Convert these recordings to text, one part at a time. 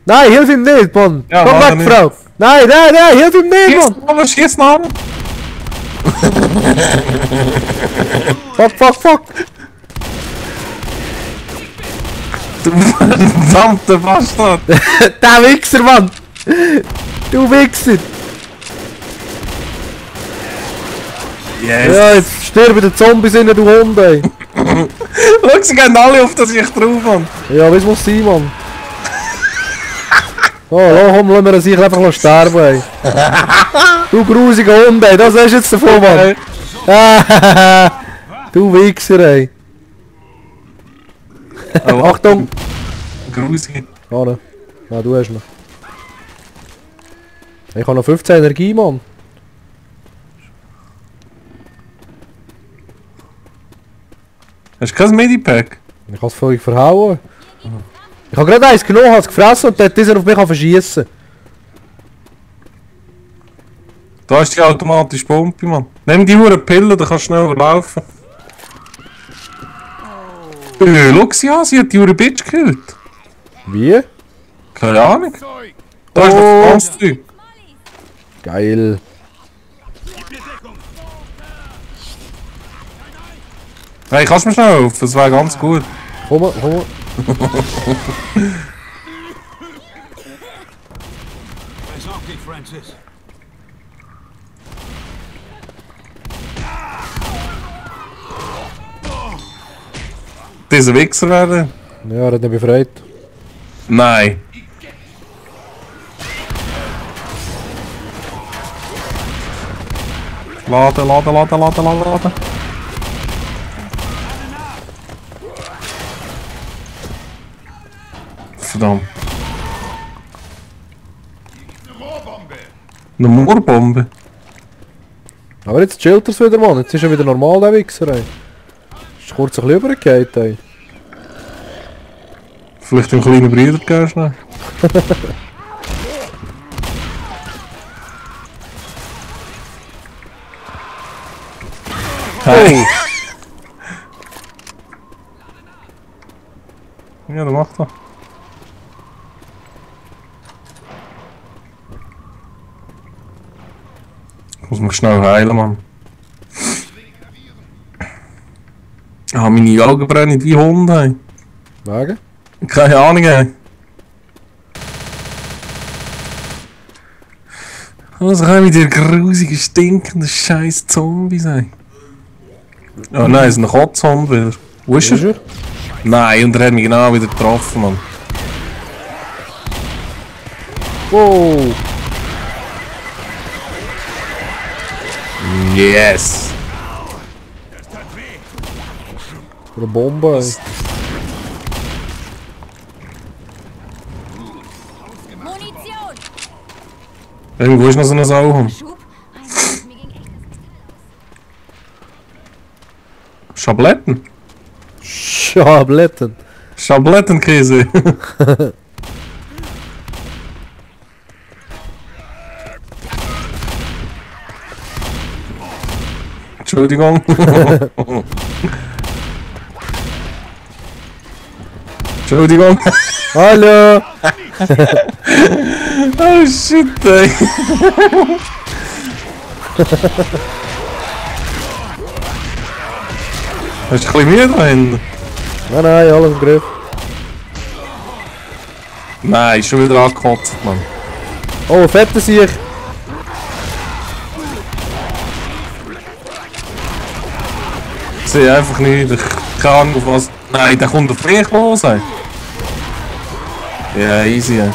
Nein, hilf ihm nicht, Mann! Ja, Komm mach weg, nicht. Frau! Nein, nein, nein, hilf ihm nicht, Mann! Schieß noch! Fuck, fuck, fuck! Du verdammter Bastard! Der Wichser, Mann! Du Wichser! Yes! Ja, jetzt sterben die Zombies in du Hund, ey! Schau, sie gehen alle auf, dass ich drauf habe! Ja, wie es muss sein, Mann! Oh, komm, lassen wir sich einfach sterben, ey! Du grusiger Hund, ey! Das hast du jetzt davon, Mann! Du Wichser, ey! Oh, Achtung! grusig! Ah, ne. Ah, du hast noch. Ich habe noch 15 Energie, Mann! Hast du kein Medipack? Ich habe es völlig verhauen. Ich habe gerade eins genommen, habe es gefressen und dann hat dieser auf mich verschießen. Da ist die automatische Pumpe, Mann. Nimm die Hure Pille, dann kannst du schneller laufen. Schau sie an, sie hat die Hure Bitch gekillt. Wie? Keine Ahnung. Da ist noch das Zeug. Geil. Hey, kannst du mir schnell helfen? Das wäre ganz gut. Komm mal, komm mal. Besorg dich, Francis. Dieser Wichser werden? Ja, er hat mich befreit. Nein. Laden, laden, laden, laden, laden, laden. Verdammt. Eine Moorbombe? Aber jetzt chillt er's wieder, Mann. Jetzt ist er wieder normal, der Wichser, ey. Ist kurz ein bisschen übergefallen, ey. Vielleicht einen kleinen Bruder geben schnell. Hey. Ja, dann mach das. Ich muss mich schnell heilen, Mann. Ah, meine Augen brennen wie Hunde, ey. Wegen? Keine Ahnung, ey. Was kann mit der grusigen, stinkenden scheiß Zombies, ey? Oh nein, es ist ein Kotzzombie. Wo ist er? Nein, und er hat mich genau wieder getroffen, Mann. Wow! Yes! Eine Bombe, ey. Munition! Irgendwo ist noch so eine Sau. Schub? Mir ging echt Schabletten? Schabletten. Schablettenkäse. Entschuldigung. Entschuldigung. Hallo! Oh shit, ey. Hast du ein bisschen Mühe da hinten? Nein, nein, alles im Griff. Nein, ist schon wieder angekotzt, Mann. Oh, fette Sieg! Ich sehe einfach nicht, ich kann auf was... Nein, der kommt auf mich los, ey. Ja, easy, ey.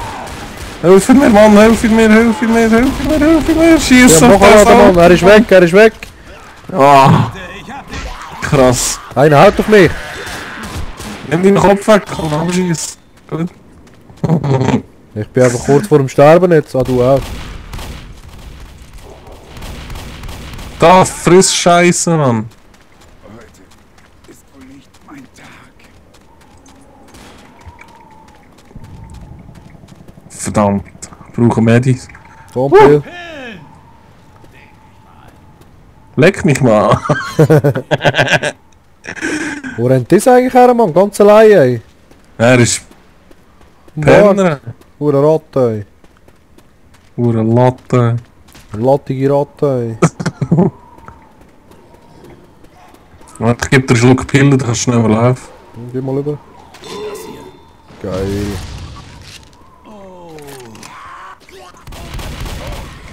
Hilf mir, Mann, hilf mir, hilf mir, hilf mir, hilf mir, schieß Ja, auf mach das mal, Mann, er ist weg, er ist weg! Ah, krass. Einer haut auf mich! Nimm deinen Kopf weg, komm, abschieß. Gut. Ich bin einfach kurz vor dem Sterben jetzt, ah du auch. Da, friss Scheiße, Mann. Heute ist wohl nicht mein Tag. Verdammt, ich brauche Medis. Bombe! Leck mich mal. Wo rennt das eigentlich her, Mann? Ganz allein, ey! Er ist Mann. Penner. Hure Ratte, Hure Latte. ey. Lattige Ratte, ey. Warte, ich geb dir einen Schluck Pille, dann kannst du schneller laufen. Geh mal rüber. Geil.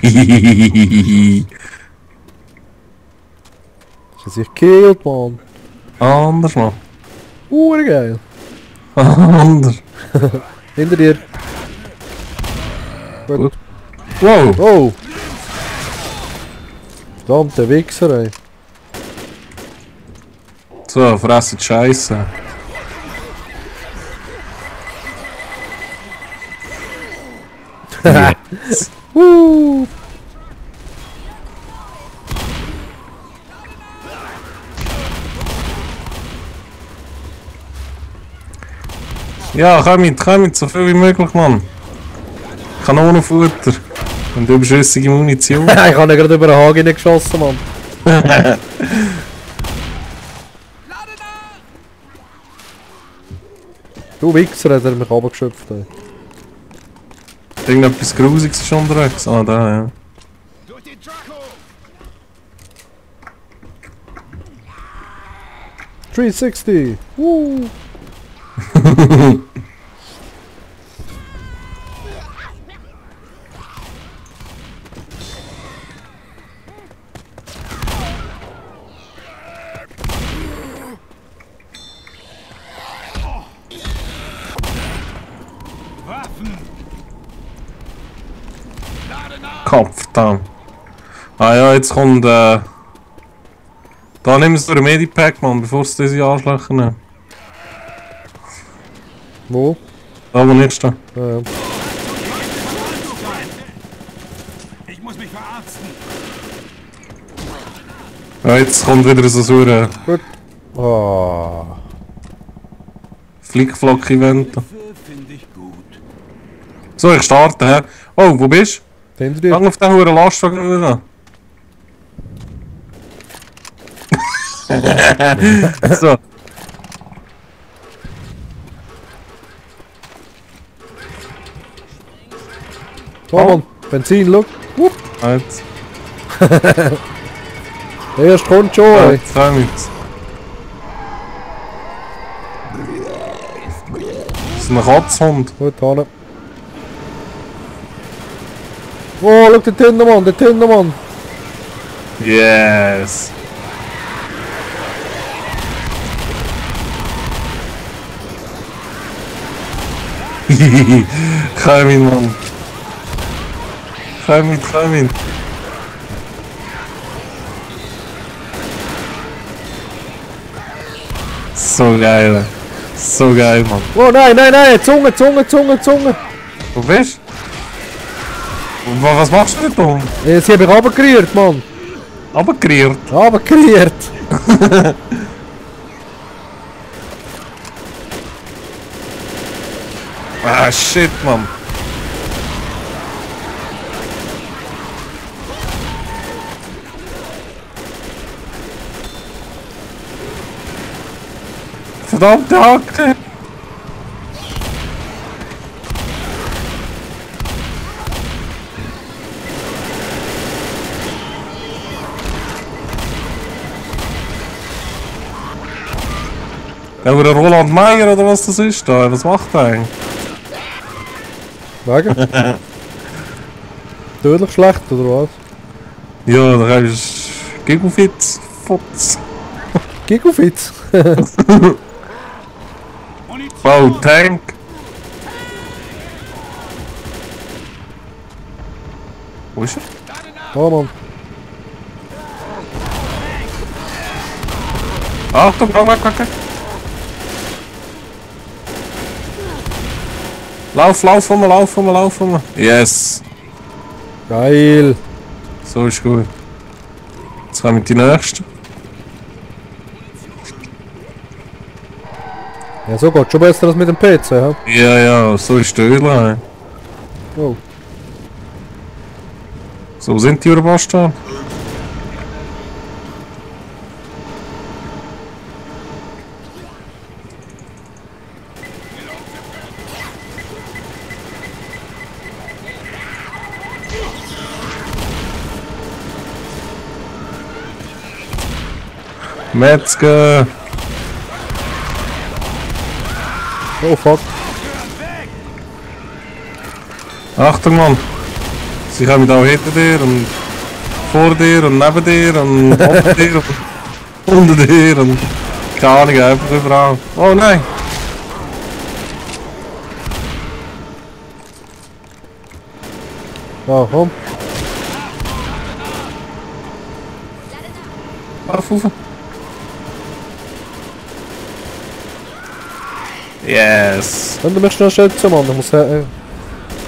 Ist er sich gekillt, Mann. Anders, Mann. Hure geil. Anders. Hinter dir. Gut. Wow. Oh! Verdammte Wichser, ey. So, fressen die Scheiße. Yes. Ja, komm mit, so viel wie möglich, Mann. Kanonenfutter. Und überschüssige Munition. Ich habe ihn gerade über den Haken geschossen, Mann. Du Wichser, hat er mich runtergeschöpft, ey. Irgendetwas Grusiges ist unterwegs. Ah, da, ja. Durch den Draco! 360! Waffen! Lade nach! Kopf da. Ah ja, jetzt kommt da nimmst du ein Medipack, Mann, bevor es diese Arschlöcher nehmen. Wo? Da, wo nicht da. Ja. Ich muss mich verarzten! Ja, jetzt kommt wieder so ein Gut. Ah. Flickflock-Event. Finde ich gut. So, ich starte, hä? Oh, wo bist Hinter du? dir. Gang auf den hohen Lastwagen wieder. So. Oh, Mann. Benzin, look. Jetzt. Der erste kommt schon, ey. Jetzt komm jetzt. Das ist ein Katzhund. Gut, Hanne. Oh, schau, der Tindermann, der Tindermann. Yes. Komm hin, Mann. Komm hin. So geil. So geil, Mann. Oh, nein, Zunge. Wo bist du? Was machst du denn da? Sie haben mich runtergerührt, Mann. Abgekriert. Runtergerührt. Ah, shit, Mann. Verdammte Hacke. Aber der Roland Meier oder was das ist da? Was macht der eigentlich? Wegen? Tödlich schlecht, oder was? Ja, da ist Gigofitz. Fotz. Gigofitz. Oh, Tank. Wo ist er? Oh, Mann. Achtung, weg. Lauf um mir. Yes. Geil. So ist gut. Jetzt kommen die nächsten. Ja, so geht schon besser als mit dem PC, hä? Ja, so ist der Öl. Oh. So sind die Urbastan. Metzger! Oh fuck. Achtung, Mann! Sie kommen auch hinter dir und vor dir und neben dir und unter dir und unter dir und keine Ahnung, einfach überall. Oh nein! Ja, komm. Auf, auf. Yes! Könnt ihr mich schnell schützen, Mann? Ich muss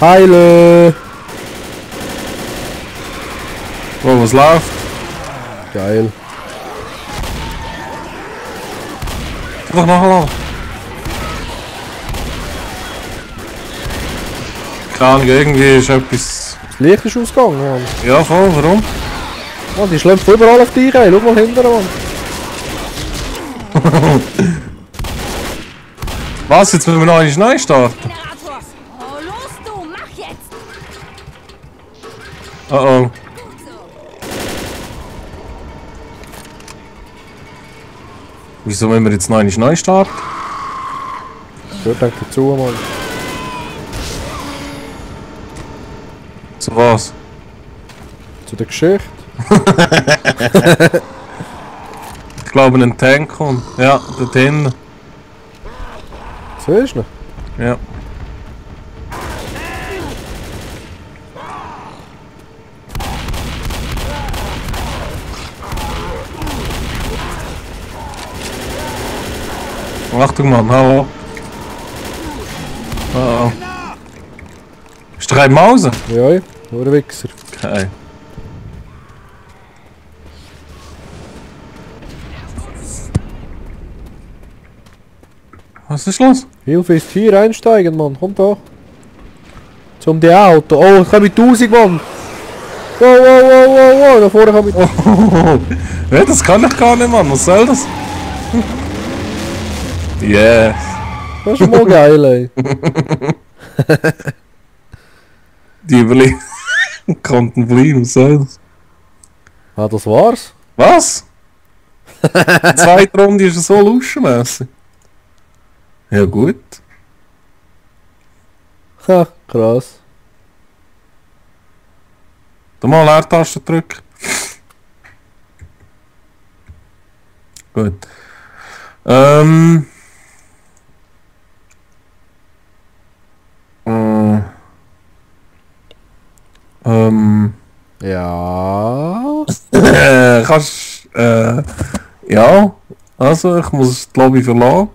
heilen. Oh, was läuft? Geil. Einfach nachher. Keine Ahnung, irgendwie ist etwas... Das Licht ist ausgegangen, Mann. Ja, voll, warum? Mann, die schlägt überall auf dich rein. Schau mal hinten, Mann. Was, jetzt müssen wir noch einmal neu starten? Generators! Oh, los du! Mach jetzt! Oh oh. Gut so! Wieso müssen wir jetzt noch einmal neu starten? Gehört eigentlich dazu, Mann. Zu was? Zu der Geschichte. Ich glaube, ein Tank kommt. Ja, dort hinten. Siehst du noch? Ja. Achtung, Mann, hau ab. Oh oh. Ist der Mausen? Ja, nur ein Wichser. Okay. Was ist los? Hilfe ist hier, einsteigen, Mann. Komm da. Zum die Auto. Oh, ich komme mit 1000, Mann. Wow, wow, wow, wow, wow. Da vorne komme ich. Oh, ja, das kann ich gar nicht, Mann. Was soll das? Yes. Das ist schon mal geil, ey. Die überleben. Konnten bleiben, was soll das? Ah, das war's. Was? Die zweite Runde ist so luschenmässig. Ja gut. Ha, krass. Da mal Leertaste drücken. Gut. Ja. Kannst ja. Also ich muss die Lobby verlassen.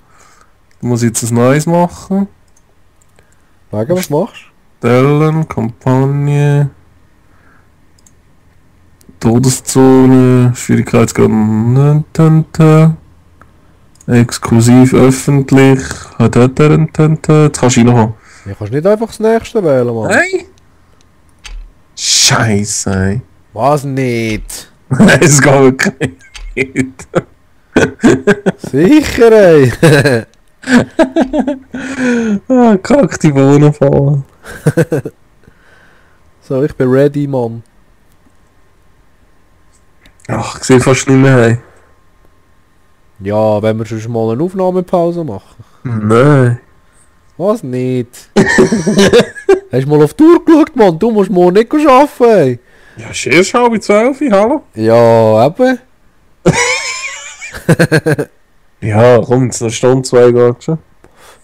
Ich muss jetzt ein neues machen. Wegen, was machst Stellen, Kampagne. Todeszone, Schwierigkeitsgrad exklusiv öffentlich. Jetzt kannst du reinhauen. du? Ja, kannst nicht einfach das nächste wählen, Mann. Nein! Scheiße! Was nicht? Nein, es geht wirklich nicht. Sicher, ey. Ah, kack, die Wohnung fallen. So, ich bin ready, Mann. Ach, ich sehe fast nicht mehr. Hey. Ja, wenn wir schon mal eine Aufnahmepause machen. Nein. Was nicht? Hast du mal auf die Uhr geschaut, Mann? Du musst morgen nicht arbeiten, ey. Ja, ist erst 11:30, hallo? Ja, eben. Ja, komm, jetzt eine Stunde, 2 geht schon.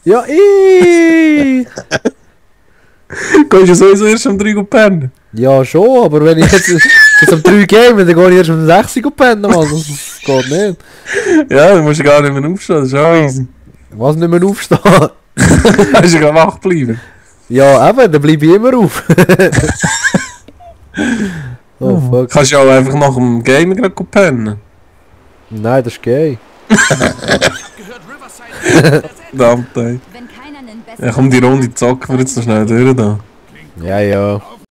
Ja, Gehst du sowieso erst um 3 Uhr pennen? Ja, schon, aber wenn ich jetzt um 3 game, dann gehe ich erst um 6 Uhr pennen, Mann. Das geht nicht. Ja, dann musst du gar nicht mehr aufstehen, das ist auch easy. Was nicht mehr aufstehen? Hast du ja wach bleiben? Ja, eben, dann bleibe ich immer auf. Oh, fuck. Kannst du ja auch einfach nach dem Game gerade pennen. Nein, das ist gay. Verdammt, ey. Wenn keiner einen besseren Ja, komm, die Runde zocken wir jetzt noch schnell durch da. Ja, ja.